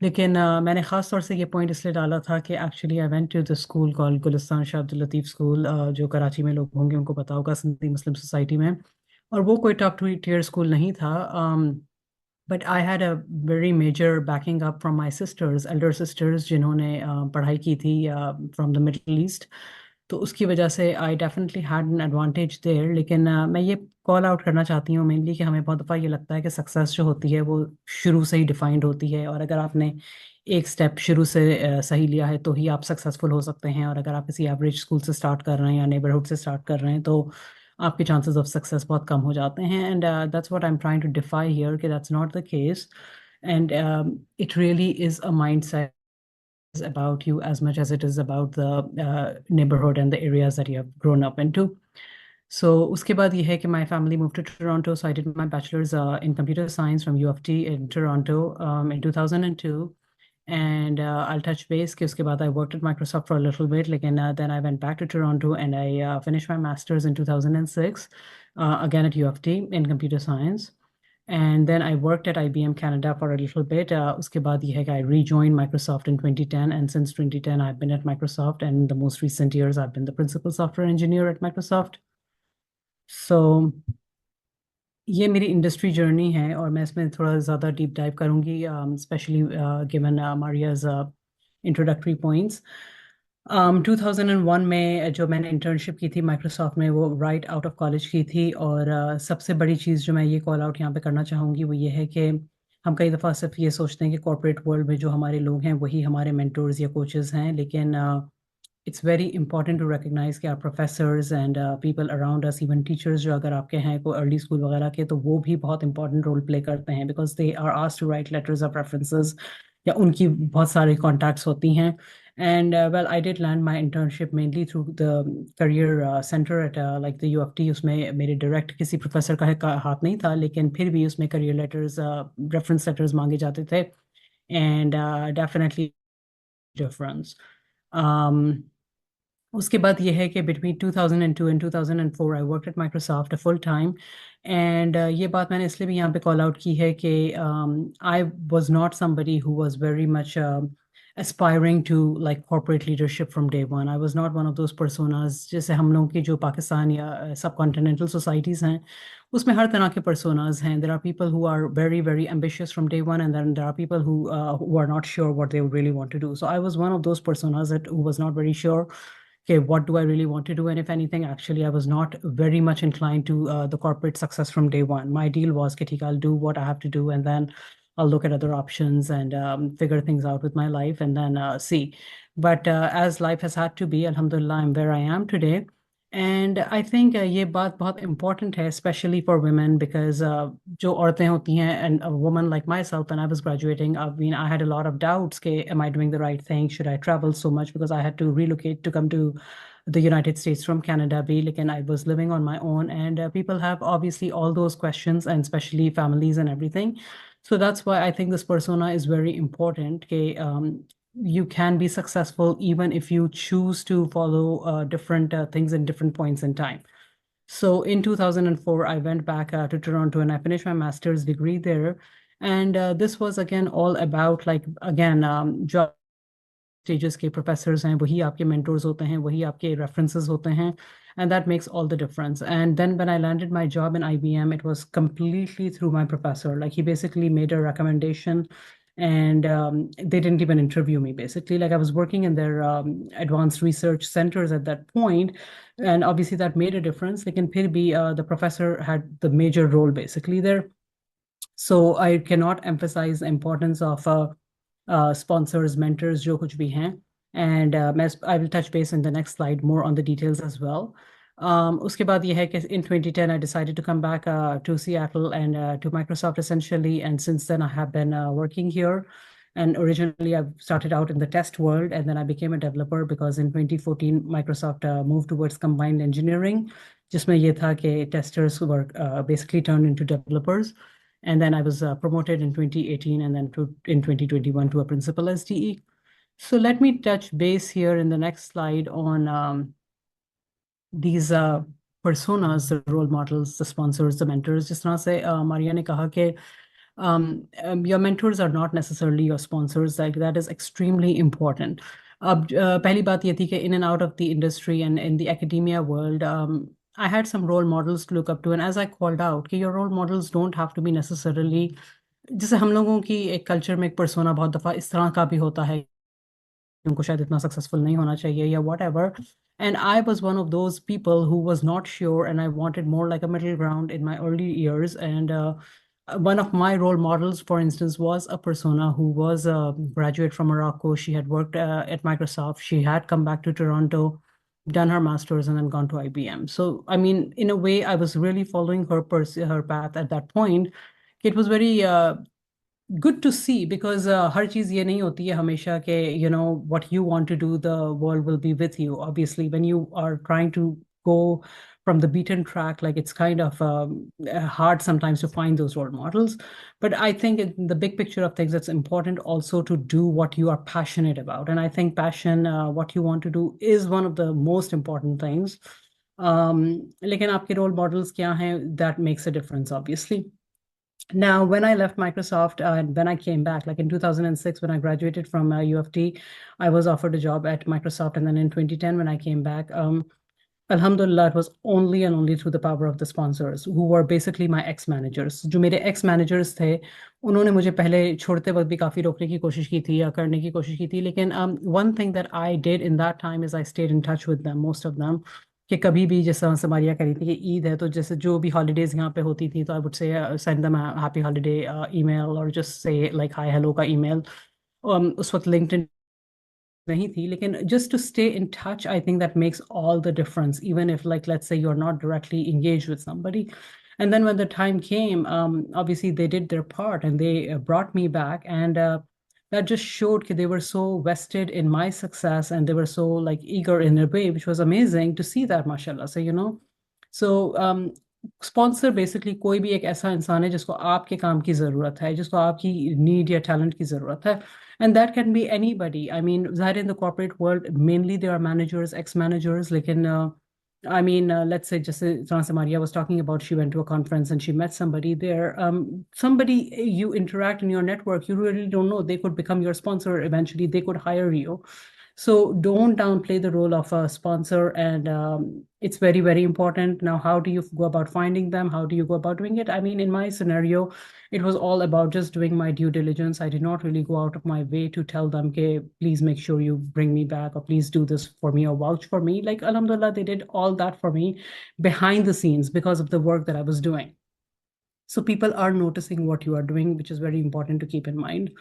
लेकिन मैंने ख़ास तौर से ये पॉइंट इसलिए डाला था कि actually I went to the school called Gulistan Shah Abdul Latif school, जो कराची में लोग होंगे उनको पता होगा, सिंधी मुस्लिम सोसाइटी में. और वो कोई टॉप टू टीयर स्कूल नहीं था. But I had a very major backing up from my sisters, elder sisters, जिन्होंने पढ़ाई की थी फ्रॉम द मिडल ईस्ट. तो उसकी वजह से I definitely had an advantage there. लेकिन मैं ये कॉल आउट करना चाहती हूँ मेनली कि हमें बहुत दफ़ा ये लगता है कि सक्सेस जो होती है वो शुरू से ही डिफाइंड होती है, और अगर आपने एक स्टेप शुरू से सही लिया है तो ही आप सक्सेसफुल हो सकते हैं. और अगर आप किसी एवरेज स्कूल से स्टार्ट कर रहे हैं या नेबरहुड से स्टार्ट कर रहे हैं तो आपके चांसेस ऑफ सक्सेस बहुत कम हो जाते हैं. And that's what I am trying to defy here कि that's not the case. And it really is a mind about you as much as it is about the neighborhood and the areas that you have grown up into. So उसके बाद ये है कि my family moved to Toronto, so I did my bachelor's in computer science from U of T in Toronto in 2002. And I'll touch base कि उसके बाद I worked at Microsoft for a little bit, लेकिन then I went back to Toronto and I finished my master's in 2006 again at U of T in computer science. And then I worked at IBM Canada for a little bit. उसके बाद ये है कि I rejoined Microsoft in 2010, and since 2010 I've been at Microsoft, and in the most recent years I've been the principal software engineer at Microsoft. So ये मेरी industry journey है और मैं इसमें थोड़ा ज़्यादा डीप डाइव करूँगी, specially given Maria's introductory points. 2001 में जो मैंने इंटर्नशिप की थी माइक्रोसॉफ्ट में, वो राइट आउट ऑफ कॉलेज की थी. और सबसे बड़ी चीज़ जो मैं ये कॉल आउट यहाँ पे करना चाहूँगी वो ये है कि हम कई दफ़ा सिर्फ ये सोचते हैं कि कॉर्पोरेट वर्ल्ड में जो हमारे लोग हैं वही हमारे मेंटोर्स या कोचेस हैं, लेकिन it's very important to recognize कि our professors and people around us, even teachers जो अगर आपके हैं कोई early school वगैरह के, तो वो भी बहुत important role play करते हैं, because they are asked to write letters of references या उनकी बहुत सारी contacts होती हैं. And well, I did land my internship mainly through the career center at like the U of T. उसमें मेरे direct किसी professor का हाथ नहीं था, लेकिन फिर भी उसमें career letters, reference letters मांगे जाते थे. And definitely difference. Um, उसके बाद ये है कि between 2002 and 2004 I worked at Microsoft full time. And ये बात मैंने इसलिए भी यहाँ पे call out की है कि I was not somebody who was very much aspiring to like corporate leadership from day one. I was not one of those personas जैसे हम लोग की जो पाकिस्तान या subcontinental societies हैं उसमें हर तरह के personas हैं. There are people who are very very ambitious from day one, and then there are people who are not sure what they really want to do. So I was one of those personas who was not very sure okay, what do I really want to do? And if anything, actually, I was not very much inclined to the corporate success from day one. My deal was, okay, I'll do what I have to do, and then I'll look at other options and figure things out with my life, and then see. But as life has had to be, Alhamdulillah, I'm where I am today. And I think ये बात बहुत important है, especially for women, because जो औरतें होती हैं, and a woman like myself, when I was graduating, I mean, I had a lot of doubts, कि am I doing the right thing? Should I travel so much? Because I had to relocate to come to the United States from Canada, भी, लेकिन I was living on my own, and people have obviously all those questions, and especially families and everything. So that's why I think this persona is very important, कि you can be successful even if you choose to follow different things in different points in time. So in 2004, I went back to Toronto and I finished my master's degree there. And this was again all about like, again, job stages के professors हैं, वही आपके mentors होते हैं, वही आपके references होते हैं. And that makes all the difference. And then when I landed my job in IBM, it was completely through my professor. Like he basically made a recommendation, and they didn't even interview me basically. Like I was working in their advanced research centers at that point, and obviously that made a difference. Lekin phir bhi the professor had the major role basically there. So I cannot emphasize the importance of sponsors, mentors, जो कुछ भी हैं. And I will touch base in the next slide more on the details as well. उसके बाद ये है कि in 2010 I decided to come back to Seattle and to Microsoft essentially, and since then I have been working here. And originally I started out in the test world, and then I became a developer because in 2014 Microsoft moved towards combined engineering, जिसमें ये था कि testers were basically turned into developers. And then I was promoted in 2018 and then in 2021 to a principal SDE. So let me touch base here in the next slide on these personas, the role models, the sponsors, the mentors. जिस तरह से मारिया ने कहा कि your mentors are not necessarily your sponsors. Like that is extremely important. अब पहली बात ये थी कि in and out of the industry and in the academia world, I had some role models to look up to, and as I called out, कि your role models don't have to be necessarily, जैसे हम लोगों की एक culture में एक persona बहुत दफ़ा इस तरह का भी होता है उनको शायद इतना सक्सेसफुल नहीं होना चाहिए या whatever. And I was one of those people who was not sure, and I wanted more like a middle ground in my early years. And one of my role models, for instance, was a persona who was a graduate from Morocco. She had worked at Microsoft. She had come back to Toronto, done her master's, and then gone to IBM. So, I mean, in a way, I was really following her path at that point. It was very good to see because हर चीज ये नहीं होती है हमेशा के what you want to do, the world will be with you. Obviously, when you are trying to go from the beaten track, like it's kind of hard sometimes to find those role models. But I think in the big picture of things, it's important also to do what you are passionate about. And I think passion, what you want to do, is one of the most important things. लेकिन आपके role models क्या हैं, that makes a difference, obviously. Now, when I left Microsoft and when I came back, like in 2006, when I graduated from UFT, I was offered a job at Microsoft. And then in 2010, when I came back, Alhamdulillah, it was only and only through the power of the sponsors who were basically my ex-managers. जो मेरे ex-managers थे, उन्होंने मुझे पहले छोड़ते वक्त भी काफ़ी रोकने की कोशिश की थी या करने की कोशिश की थी. लेकिन one thing that I did in that time is I stayed in touch with them, most of them. कि कभी भी जैसा समारिया करी थी कि ईद है तो जैसे जो भी हॉलीडेज यहाँ पे होती थी तो I would say send them happy holiday email और just say like hi hello का ईमेल. उस वक्त लिंक्डइन नहीं थी लेकिन just to stay in touch, I think that makes all the difference, even if, like, let's say you're not directly engaged with somebody. And then when the time came, obviously they did their part and they brought me back, and that just showed that they were so vested in my success and they were so like eager in a way, which was amazing to see that, mashallah. So so sponsor basically कोई भी एक ऐसा इंसान है जिसको आपके काम की ज़रूरत है, जिसको आपकी नीड या टैलेंट की ज़रूरत है. And that can be anybody. I mean, ज़ाहिर in the corporate world, mainly there are managers, ex-managers. लेकिन I mean, let's say just Maria was talking about, she went to a conference and she met somebody there. Somebody you interact in your network, you really don't know. They could become your sponsor eventually. They could hire you. So don't downplay the role of a sponsor, and it's very, very important. Now, how do you go about finding them? How do you go about doing it? I mean, in my scenario, it was all about just doing my due diligence. I did not really go out of my way to tell them, okay, please make sure you bring me back, or please do this for me, or vouch for me. Like, alhamdulillah, they did all that for me behind the scenes because of the work that I was doing. So people are noticing what you are doing, which is very important to keep in mind.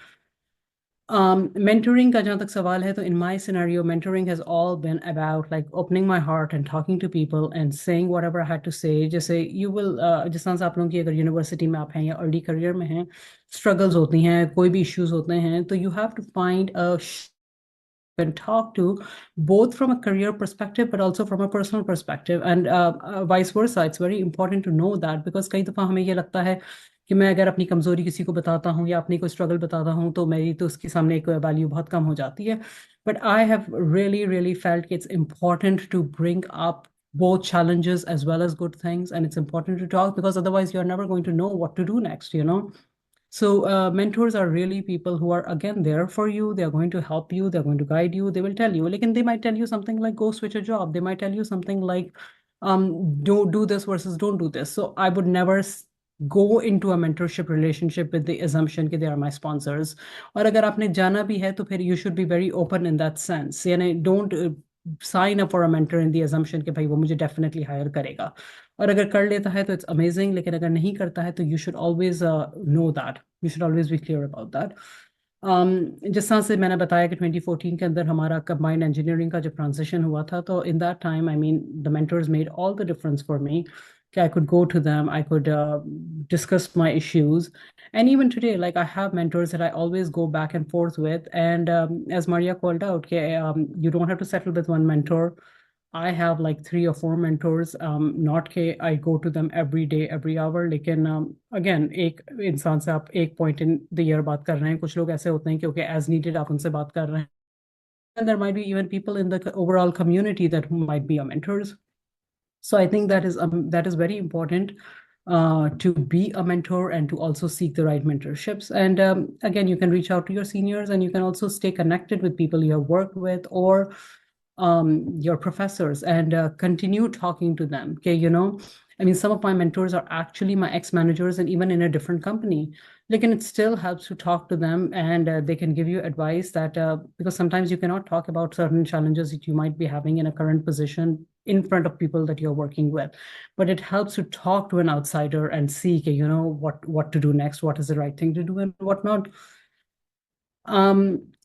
Mentoring का जहाँ तक सवाल है तो in my scenario, mentoring has all been about like opening my heart and talking to people and saying whatever I had to say. जैसे you will जिस तरह से आप लोगों की अगर यूनिवर्सिटी में आप हैं या अर्ली करियर में हैं, struggles होती हैं, कोई भी issues होते हैं, तो you have to find a and talk to, both from a career perspective but also from a personal perspective, and vice versa. It's very important to know that, because कई दफ़ा हमें ये लगता है कि मैं अगर अपनी कमजोरी किसी को बताता हूँ या अपनी कोई स्ट्रगल बताता हूँ तो मेरी तो उसके सामने एक वैल्यू बहुत कम हो जाती है. But I have really felt it's important to bring up both challenges as well as good things, and it's important to talk, because otherwise you're never going to know what to do next. So mentors are really people who are, again, there for you. They're going to help you. They're going to guide you. They will tell you. Like, and they might tell you something like, go switch a job. They might tell you something like, don't do this versus don't do this. So I would never go into a mentorship relationship with the assumption that they are my sponsors. और अगर आपने जाना भी है तो फिर you should be very open in that sense. यानी don't sign up for a mentor in the assumption कि भाई वो मुझे definitely hire करेगा. और अगर कर लेता है तो it's amazing, लेकिन अगर नहीं करता है तो you should always know that. You should always be clear about that. जिस तरह से मैंने बताया कि 2014 के अंदर हमारा कंबाइंड इंजीनियरिंग का जब ट्रांजिशन हुआ था, तो in that time, I mean, the mentors made all the difference for me. I could go to them, I could discuss my issues. And even today, like, I have mentors that I always go back and forth with. And as Maria called out, you don't have to settle with one mentor. I have like 3 or 4 mentors. Not के I go to them every day, every hour. लेकिन again एक इंसान से आप एक point in the year बात कर रहे हैं. कुछ लोग ऐसे होते हैं कि okay as needed आप उनसे बात कर रहे हैं. And there might be even people in the overall community that might be your mentors. So I think that is very important to be a mentor and to also seek the right mentorships. And again, you can reach out to your seniors, and you can also stay connected with people you have worked with or your professors, and continue talking to them. Okay, I mean, some of my mentors are actually my ex-managers and even in a different company. Like, and it still helps to talk to them, and they can give you advice that because sometimes you cannot talk about certain challenges that you might be having in a current position in front of people that you're working with, but it helps to talk to an outsider and see, okay, what to do next, what is the right thing to do and what not.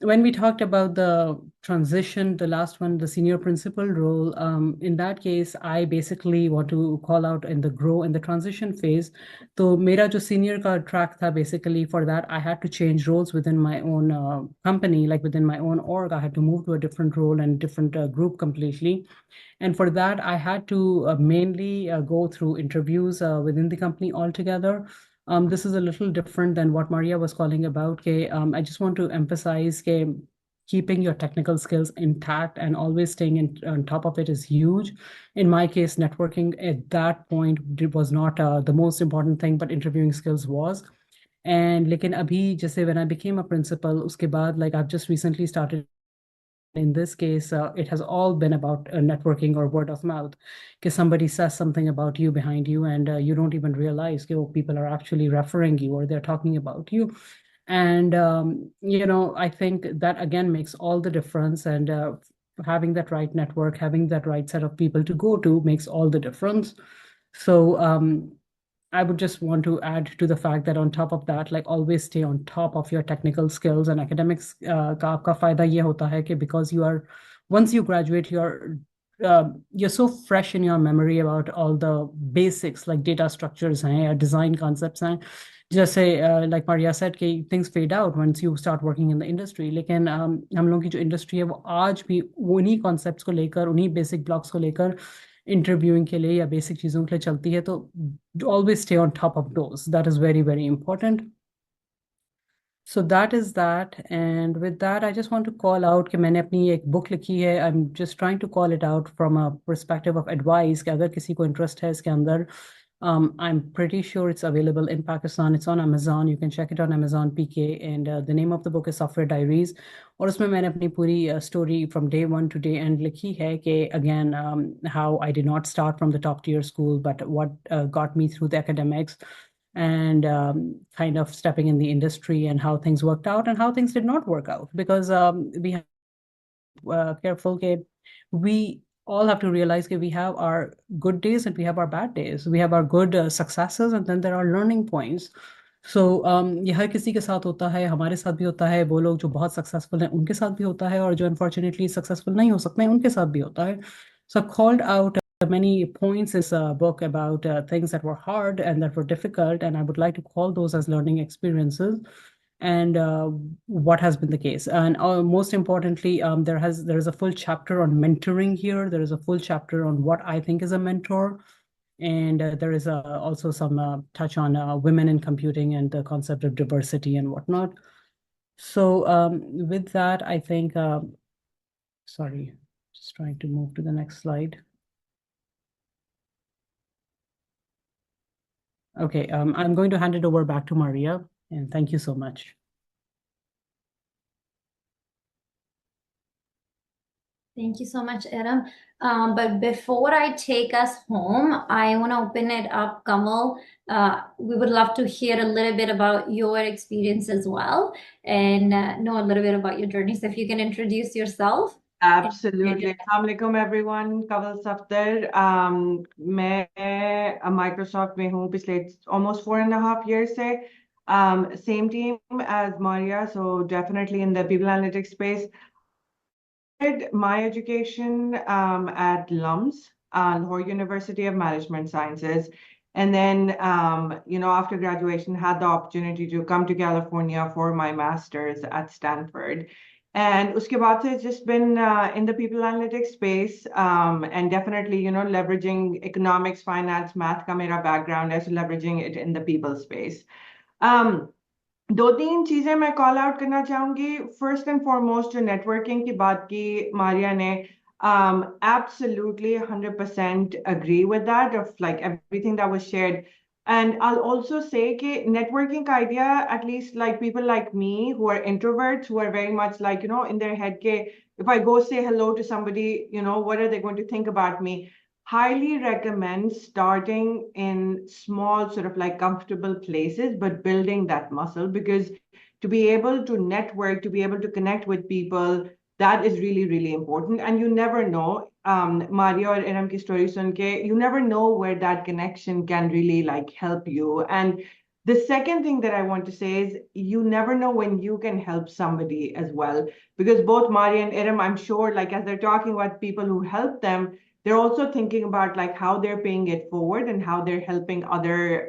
When we talked about the transition, the last one, the senior principal role, in that case, I basically want to call out in the grow in the transition phase. So मेरा जो senior का track था, basically for that, I had to change roles within my own company, like within my own org. I had to move to a different role and different group completely. And for that, I had to mainly go through interviews within the company altogether. This is a little different than what Maria was calling about. Okay, I just want to emphasize okay, keeping your technical skills intact and always staying on top of it is huge. In my case, networking at that point was not the most important thing, but interviewing skills was. And लेकिन अभी जैसे when I became a principal, उसके बाद like I've just recently started. In this case, it has all been about networking or word of mouth. Because somebody says something about you behind you, and you don't even realize oh, people are actually referring you or they're talking about you. And I think that again makes all the difference. And having that right network, having that right set of people to go to makes all the difference. So I would just want to add to the fact that on top of that, like always stay on top of your technical skills and academics. का आपका फायदा ये होता है कि because once you graduate, you're so fresh in your memory about all the basics like data structures हैं या design concepts हैं. जैसे like Maria said कि things fade out once you start working in the industry. लेकिन हम लोगों की जो industry है वो आज भी उन्हीं concepts को लेकर उन्हीं basic blocks को लेकर इंटरव्यूइंग के लिए या बेसिक चीज़ों के लिए चलती है तो always stay on top of those. That is very, very important. So that is that. And with that, I just want to call out कि मैंने अपनी एक बुक लिखी है. I'm just trying to call it out from a perspective of advice कि अगर किसी को इंटरेस्ट है इसके अंदर. I'm pretty sure it's available in Pakistan. It's on Amazon. You can check it on Amazon PK. And the name of the book is Software Diaries. और उसमें मैंने अपनी पूरी story from day one to day end लिखी है कि again how I did not start from the top tier school, but what got me through the academics and kind of stepping in the industry and how things worked out and how things did not work out. Because we have careful that we all have to realize that we have our good days and we have our bad days. We have our good successes and then there are learning points. So ये हर किसी के साथ होता है, हमारे साथ भी होता है, वो लोग जो बहुत सक्सेसफुल हैं उनके साथ भी होता है और जो अनफॉर्चुनेटली सक्सेसफुल नहीं हो सकते हैं उनके साथ भी होता है. So I've called out many points in this book about things that were hard and that were difficult, and I would like to call those as learning experiences and what has been the case. And most importantly, there is a full chapter on mentoring here. There is a full chapter on what I think is a mentor. And there is also some touch on women in computing and the concept of diversity and whatnot. So with that, I think, sorry, just trying to move to the next slide. Okay, I'm going to hand it over back to Maria, and thank you so much. Thank you so much, Irum. But before I take us home, I want to open it up, Kamal. We would love to hear a little bit about your experience as well and know a little bit about your journey. So if you can introduce yourself. Absolutely. Assalamualaikum everyone. Kanwal Safdar. मैं Microsoft में हूँ पिछले almost 4.5 years से. Same team as Maria, so definitely in the people analytics space. I did my education at LUMS, Lahore University of Management Sciences. And then, after graduation, had the opportunity to come to California for my master's at Stanford. And uske baad se it's just been in the people analytics space, and definitely, leveraging economics, finance, math ka mera background है, so leveraging it in the people space. Um, दो तीन चीजें मैं call out करना चाहूंगी. First and foremost जो networking की बात की मारिया ने, absolutely 100% agree with that, of like everything that was shared. And I'll also say that networking ka idea, at least like people like me who are introverts, who are very much like, in their head, if I go say hello to somebody, what are they going to think about me? Highly recommend starting in small, sort of like comfortable places, but building that muscle, because to be able to network, to be able to connect with people, that is really, really important. And you never know, Maria or Iram ki story sun ke, you never know where that connection can really like help you. And the second thing that I want to say is you never know when you can help somebody as well, because both Maria and Iram, I'm sure, like as they're talking about people who help them, they're also thinking about like how they're paying it forward and how they're helping other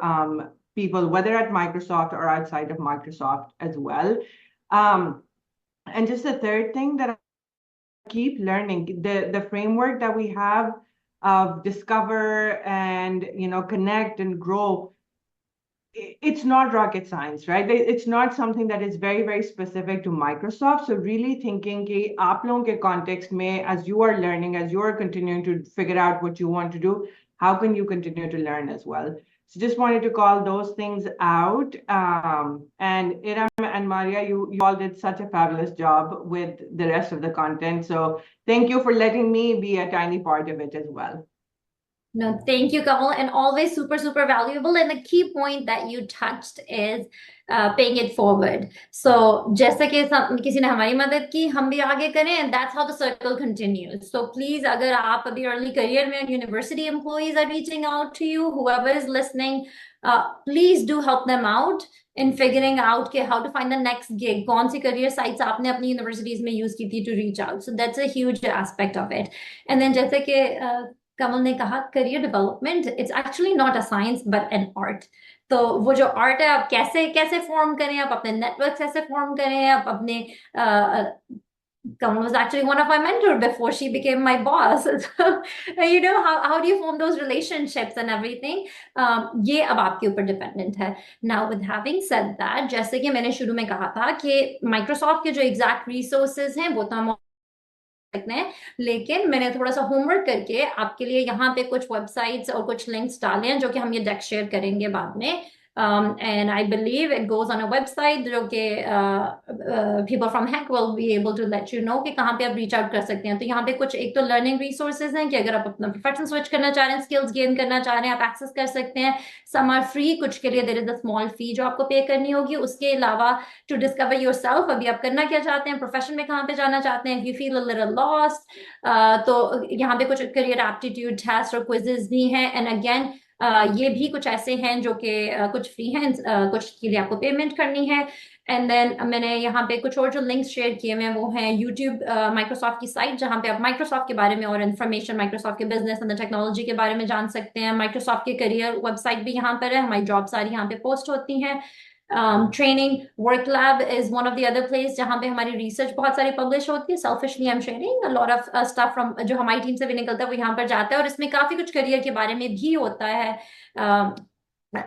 people, whether at Microsoft or outside of Microsoft as well. And just the third thing that I keep learning, the framework that we have of discover and connect and grow, it's not rocket science, right? It's not something that is very, very specific to Microsoft. So really thinking कि आप लोगों के context में, as you are learning, as you are continuing to figure out what you want to do, how can you continue to learn as well? So just wanted to call those things out. And Iram and Maria, you all did such a fabulous job with the rest of the content. So thank you for letting me be a tiny part of it as well. No, thank you, Kanwal, and always super, super valuable. And the key point that you touched is paying it forward. So, जैसे कि किसी ने हमारी मदद की, हम भी आगे करें, and that's how the circle continues. So, please, अगर आप अभी early career में university employees are reaching out to you, whoever is listening, please do help them out in figuring out how to find the next gig. कौन सी career sites आपने अपनी universities में use की थी to reach out. So, that's a huge aspect of it. And then जैसे कि कमल ने कहा career development it's actually not a science but an art. तो वो जो आर्ट है आप कैसे कैसे फॉर्म करें, आप अपने नेटवर्क कैसे फॉर्म करें, आप अपने Kanwal was actually one of my mentors before she became my boss. So, how do you form those relationships and everything? ये अब आपके ऊपर डिपेंडेंट है. Now, with having said that, जैसे कि मैंने शुरू में कहा था कि Microsoft के जो एग्जैक्ट रिसोर्सेज हैं वो तो हम सकते हैं, लेकिन मैंने थोड़ा सा होमवर्क करके आपके लिए यहाँ पे कुछ वेबसाइट्स और कुछ लिंक्स डाले हैं जो कि हम ये डेक शेयर करेंगे बाद में. And I believe it goes on a website जो कि people from Hack will be able to let you know कि कहाँ पे आप reach out कर सकते हैं. तो यहाँ पे कुछ एक तो learning resources हैं कि अगर आप अपना प्रोफेशन स्विच करना चाह रहे हैं, skills gain करना चाह रहे हैं, आप access कर सकते हैं. Some are free, कुछ के लिए there is a small fee जो आपको पे करनी होगी. उसके अलावा to discover yourself, अभी आप करना क्या चाहते हैं, प्रोफेशन में कहाँ पे जाना चाहते हैं, if you feel a little lost, तो यहाँ पे कुछ career aptitude test और quizzes भी हैं. And again, ये भी कुछ ऐसे हैं जो कि कुछ फ्री हैं, कुछ के लिए आपको पेमेंट करनी है. एंड देन मैंने यहाँ पे कुछ और जो लिंक्स शेयर किए हैं वो हैं यूट्यूब, माइक्रोसॉफ्ट की साइट जहाँ पे आप माइक्रोसॉफ्ट के बारे में और इन्फॉर्मेशन, माइक्रोसॉफ्ट के बिजनेस एंड टेक्नोलॉजी के बारे में जान सकते हैं. माइक्रोसॉफ्ट के करियर वेबसाइट भी यहाँ पर है, हमारी जॉब सारी यहाँ पे पोस्ट होती हैं. Training work lab is one of the other place जहाँ पे हमारी रिसर्च बहुत सारी पब्लिश होती है. Selfishly I'm sharing a lot of stuff from जो हमारी टीम से भी निकलता है वो यहाँ पर जाता है, और इसमें काफी कुछ करियर के बारे में भी होता है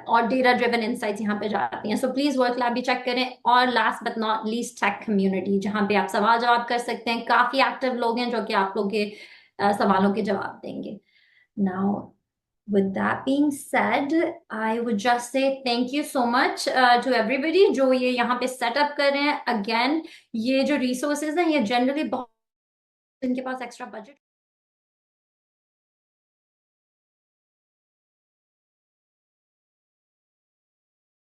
और डेटा ड्रिवन इनसाइट्स यहाँ पे जाती हैं. सो प्लीज वर्क लैब भी चेक करें. और last but not least take community जहाँ पे आप सवाल जवाब कर सकते हैं. काफी एक्टिव लोग हैं जो कि आप लोग के सवालों के जवाब देंगे. Now with that being said, I would just say thank you so much to everybody जो ये यहाँ पे सेटअप कर रहे हैं. Again, ये जो resources हैं ये generally बहुत, इनके पास extra budget